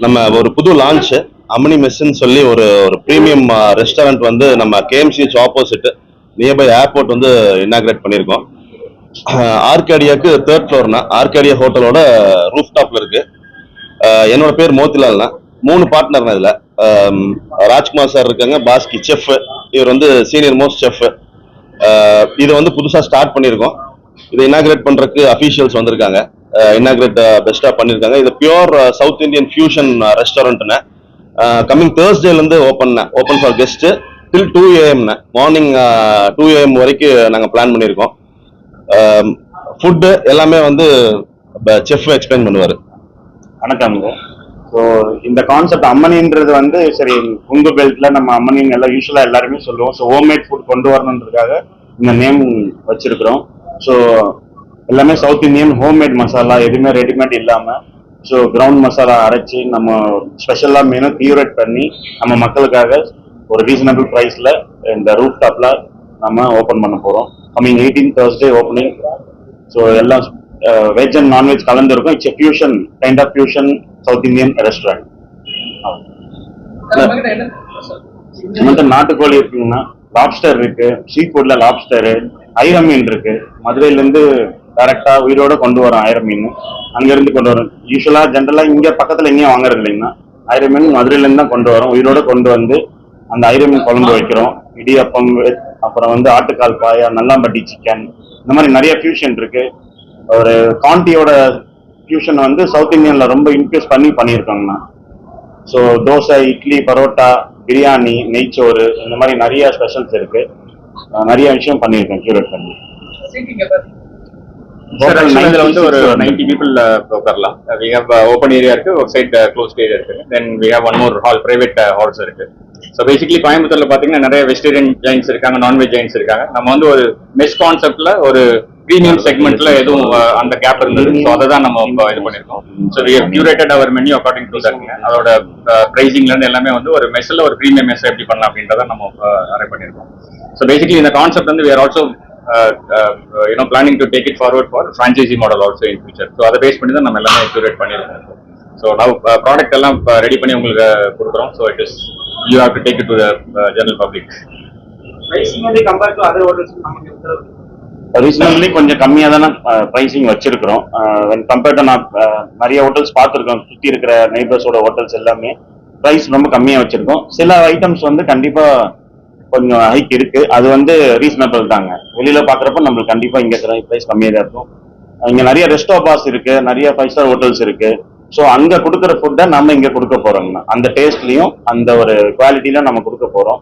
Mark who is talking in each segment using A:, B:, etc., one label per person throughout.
A: நம்ம ஒரு புது லான்ச் அம்மணி மெஸ்ன்னு சொல்லி ஒரு ஒரு ப்ரீமியம் ரெஸ்டாரண்ட் வந்து நம்ம கேஎம்சிஹெச் ஆப்போசிட் நியர்பை ஏர்போர்ட் வந்து இனாகிரேட் பண்ணியிருக்கோம். ஆர்கேடியாவுக்கு 3rd ஃப்ளோர்னா ஆர்கேடியா ஹோட்டலோட ரூஃப் டாப்ல இருக்கு. என்னோட பேர் மோத்திலால்னா. 3 பார்ட்னர்னா இதுல ராஜ்குமார் சார் இருக்காங்க, பாஸ்கி செஃப், இவர் வந்து சீனியர் மோஸ்ட் செஃப். இதை வந்து புதுசா ஸ்டார்ட் பண்ணியிருக்கோம். இதை இனாகிரேட் பண்றதுக்கு அஃபீஷியல்ஸ் வந்திருக்காங்க. இனாகிரேட் பெஸ்டா பண்ணியிருக்காங்க. இது பியூர் சவுத் இந்தியன் ஃபியூஷன் ரெஸ்டாரண்ட்னு கம்மிங் தேர்ஸ்டேல இருந்து open for guest till 2 AM morning 2 AM வரைக்கும் நாங்கள் பிளான் பண்ணியிருக்கோம். ஃபுட்டு எல்லாமே வந்து செஃப் எக்ஸ்பிளைன் பண்ணுவார்.
B: வணக்கம்ங்க. ஸோ இந்த கான்செப்ட் அம்மனின்றது வந்து சரி உங்க பெல்ட்ல நம்ம அம்மனின் எல்லாம் யூஸ்வலா எல்லாருமே சொல்லுவோம். ஸோ ஹோம்மேட் ஃபுட் கொண்டு வரணுன்றதுக்காக இந்த நேம் வச்சிருக்கிறோம். ஸோ எல்லாமே சவுத் இந்தியன் ஹோம்மேட் மசாலா, எதுவுமே ரெடிமேட் இல்லாம ஸோ கிரவுண்ட் மசாலா அரைச்சி நம்ம ஸ்பெஷலா மெனு கியூரேட் பண்ணி நம்ம மக்களுக்காக ஒரு ரீசனபிள் ப்ரைஸ்ல இந்த ரூஃப் டாப்ல நம்ம ஓப்பன் பண்ண போறோம். கம்மிங் 18 Thursday ஓப்பனிங். ஸோ எல்லாம் வெஜ் அண்ட் நான்வெஜ் கலந்துருக்கும். It's fusion kind of fusion south Indian restaurant. நம்மகிட்ட நாட்டுக்கோழி இருக்குங்கன்னா லாப்ஸ்டர் இருக்கு, சீ ஃபுட்ல லாப்ஸ்டரு, ஐர மீன் இருக்கு. மதுரையில இருந்து டைரக்டா உயிரோட கொண்டு வரோம் ஐர மீன். அங்க இருந்து கொண்டு வரோம். யூஸ்வலா ஜென்ரலா இங்க பக்கத்துல எங்கேயும் வாங்குறது இல்லைங்கன்னா ஐர மீன் மதுரையில இருந்து தான் கொண்டு வரோம். உயிரோட கொண்டு வந்து அந்த ஐர மீன் குழம்பு வைக்கிறோம். இடியப்பம், அப்புறம் வந்து ஆட்டுக்கால் பாயா, நல்லாம்பட்டி சிக்கன், இந்த மாதிரி நிறைய ஃபியூஷன் இருக்கு. ஒரு காண்டியோட ஃபியூஷன் வந்து சவுத் இந்தியன்ல ரொம்ப இன்க்ரீஸ் பண்ணியிருக்காங்கண்ணா. ஸோ தோசை, இட்லி, பரோட்டா, பிரியாணி, நெய்ச்சோறு, இந்த மாதிரி நிறைய ஸ்பெஷல்ஸ் இருக்கு. நிறைய விஷயம் பண்ணியிருக்கேன் கியூரேட் பண்ணி.
C: இதுல வந்து ஒரு 90 people உட்காரலாம். we have open area இருக்கு, ஒரு சைட் க்ளோஸ்ட் ஏரியா இருக்கு. then we have one more hall, private halls இருக்கு. ஸோ பேசிக்கலி கோயம்புத்தூர்ல பாத்தீங்கன்னா நிறைய வெஜிடேரியன் ஜெயின்ஸ் இருக்காங்க, நான்வெஜ் ஜெயின்ஸ் இருக்காங்க. நம்ம வந்து ஒரு மெஸ் கான்செப்ட்ல ஒரு ப்ரீமியம் செக்மெண்ட்ல எதுவும் அந்த கேப் இருந்தது. ஸோ அதை தான் நம்ம இது பண்ணிருக்கோம். So we have curated our menu according to that. அதோட பிரைசிங்ல இருந்து எல்லாமே வந்து ஒரு மெஸ்ல ஒரு ப்ரீமியம் மெஸ் எப்படி பண்ணலாம் அப்படின்றத நம்ம அரேஞ்ச் பண்ணிருக்கோம். ஸோ பேசிக்கலி இந்த கான்செப்ட் வந்து we are also planning to take it forward for franchisee model also in future. So அதை பேஸ் பண்ணி தான் நம்ம எல்லாமே curate பண்ணிருக்கோம். So now product எல்லாம் ரெடி பண்ணி உங்களுக்கு கொடுக்குறோம். So it is you have to take it to the general public.
D: Pricing compared to other hotels நமக்கு
B: ரீசனபிளி கொஞ்சம் கம்மியாக தானே ப்ரைஸிங் வச்சிருக்கிறோம். கம்பேர்ட் நான் நிறைய ஹோட்டல்ஸ் பார்த்துருக்கோம். சுற்றி இருக்கிற நெய்பர்ஸோட ஹோட்டல்ஸ் எல்லாமே ப்ரைஸ் ரொம்ப கம்மியாக வச்சிருக்கோம். சில ஐட்டம்ஸ் வந்து கண்டிப்பாக கொஞ்சம் ஹைக் இருக்கு. அது வந்து ரீசனபிள் தாங்க. வெளியில பாக்குறப்ப நம்மளுக்கு கண்டிப்பா இங்க பிரைஸ் கம்மியா தான் இருக்கும். இங்க நிறைய ரெஸ்டோ பாஸ் இருக்கு, நிறைய 5 ஸ்டார் ஹோட்டல்ஸ் இருக்கு. ஸோ அங்க கொடுக்குற ஃபுட்டை நம்ம இங்க கொடுக்க போறோம்னா அந்த டேஸ்ட்லயும் அந்த ஒரு குவாலிட்டியில நம்ம கொடுக்க போறோம்.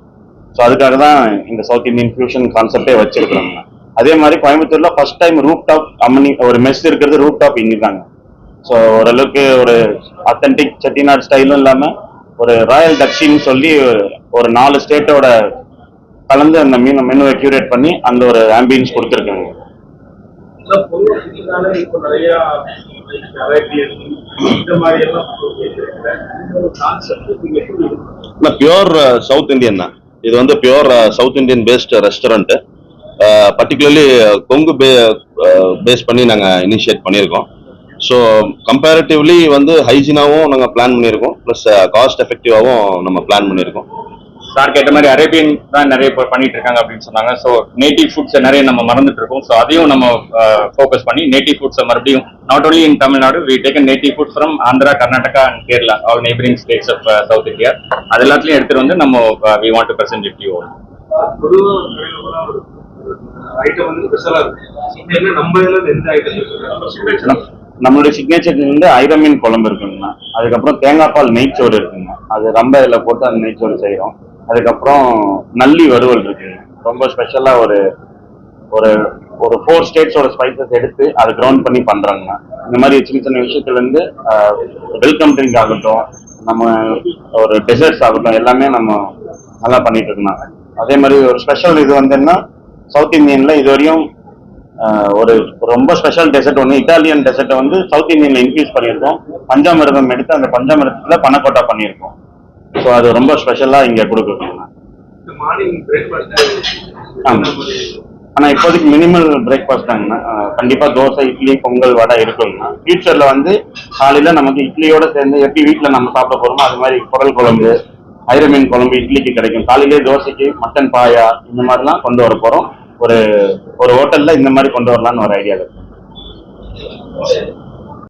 B: ஸோ அதுக்காக தான் இந்த சவுத் இந்தியன் ஃபியூஷன் கான்செப்டே வச்சிருக்கிறோம்னா. அதே மாதிரி கோயம்புத்தூர்ல ஃபர்ஸ்ட் டைம் ரூப் டாப் அம்மனி ஒரு மெஸ் இருக்கிறது ரூப் டாப் இங்க தாங்க. ஸோ ஓரளவுக்கு ஒரு அத்தன்டிக் செட்டிநாடு ஸ்டைலும் இல்லாம ஒரு ராயல் டச்சின்னு சொல்லி ஒரு 4 ஸ்டேட்டோட கலந்து அந்த மெனுவை கியூரேட் பண்ணி அந்த ஒரு ஆம்பியன்ஸ் கொடுத்துருக்காங்க.
A: பியூர் சவுத் இந்தியன் தான். இது வந்து pure south Indian based restaurant. Particularly Kongu based பண்ணி நாங்கள் இனிஷியேட் பண்ணியிருக்கோம். ஸோ கம்பேரிட்டிவ்லி வந்து ஹைஜீனாகவும் நாங்கள் பிளான் பண்ணியிருக்கோம், ப்ளஸ் காஸ்ட் எஃபெக்டிவாகவும் நம்ம பிளான் பண்ணியிருக்கோம்.
C: சார் கேட்ட மாதிரி அரேபியன் தான் நிறைய பேர் பண்ணிட்டு இருக்காங்க அப்படின்னு சொன்னாங்க. ஸோ நேட்டிவ் ஃபுட்ஸை நிறைய நம்ம மறந்துட்டு இருக்கோம். ஸோ அதையும் நம்ம ஃபோக்கஸ் பண்ணி நேட்டிவ் ஃபுட்ஸை மறுபடியும் not only in Tamil Nadu we taken native food from Andhra, Karnataka and Kerala, all neighbouring states of south India. அது எல்லாத்துலயும் எடுத்துட்டு வந்து நம்ம we want to present it you.
B: நம்மளுடைய சிக்னேச்சர் வந்து ஐர மீன் குழம்பு இருக்குங்கண்ணா. அதுக்கப்புறம் தேங்காய் பால் நெய்ச்சோறு இருக்குங்க. அது ரொம்ப இதில் போட்டு அந்த நெய்ச்சோறு செய்யறோம். அதுக்கப்புறம் நல்லி வறுவல் இருக்குங்க. ரொம்ப ஸ்பெஷலா ஒரு ஒரு ஒரு 4 ஸ்டேட்ஸோட ஸ்பைசஸ் எடுத்து அதை கிரவுண்ட் பண்ணி பண்றாங்க. இந்த மாதிரி சின்ன சின்ன விஷயத்துல இருந்து வெல்கம் ட்ரிங்க் ஆகட்டும், நம்ம ஒரு டெசர்ட்ஸ் ஆகட்டும், எல்லாமே நம்ம நல்லா பண்ணிட்டு இருக்கோம். அதே மாதிரி ஒரு ஸ்பெஷல் இது வந்துன்னா சவுத் இந்தியன்ல இது வரையும் ஒரு ரொம்ப ஸ்பெஷல் டெசர்ட் ஒன்று இட்டாலியன் டெசர்ட்டை வந்து சவுத் இந்தியன்ல இன்க்ரீஸ் பண்ணியிருக்கோம். பஞ்சாமிரதம் எடுத்து அந்த பஞ்சாமிரதத்துல பனக்கோட்டா பண்ணியிருக்கோம். ஸோ அது ரொம்ப ஸ்பெஷலா இங்க கொடுக்குறோம். ஆனா இப்போதைக்கு மினிமல் பிரேக்ஃபாஸ்ட் தாங்கண்ணா. கண்டிப்பா தோசை, இட்லி, பொங்கல், வடை இருக்குங்கண்ணா. ஃபியூச்சர்ல வந்து காலையில நமக்கு இட்லியோட சேர்ந்து எப்படி வீட்டுல நம்ம சாப்பிட போறோமோ அது மாதிரி குடல் குழம்பு, ஐர மீன் குழம்பு இட்லிக்கு கிடைக்கும். காலையிலேயே தோசைக்கு மட்டன் பாயா இந்த மாதிரிலாம் கொண்டு வர போறோம். ஒரு ஹோட்டல்ல இந்த மாதிரி கொண்டு வரலாம்னு ஒரு ஐடியா இருக்கு.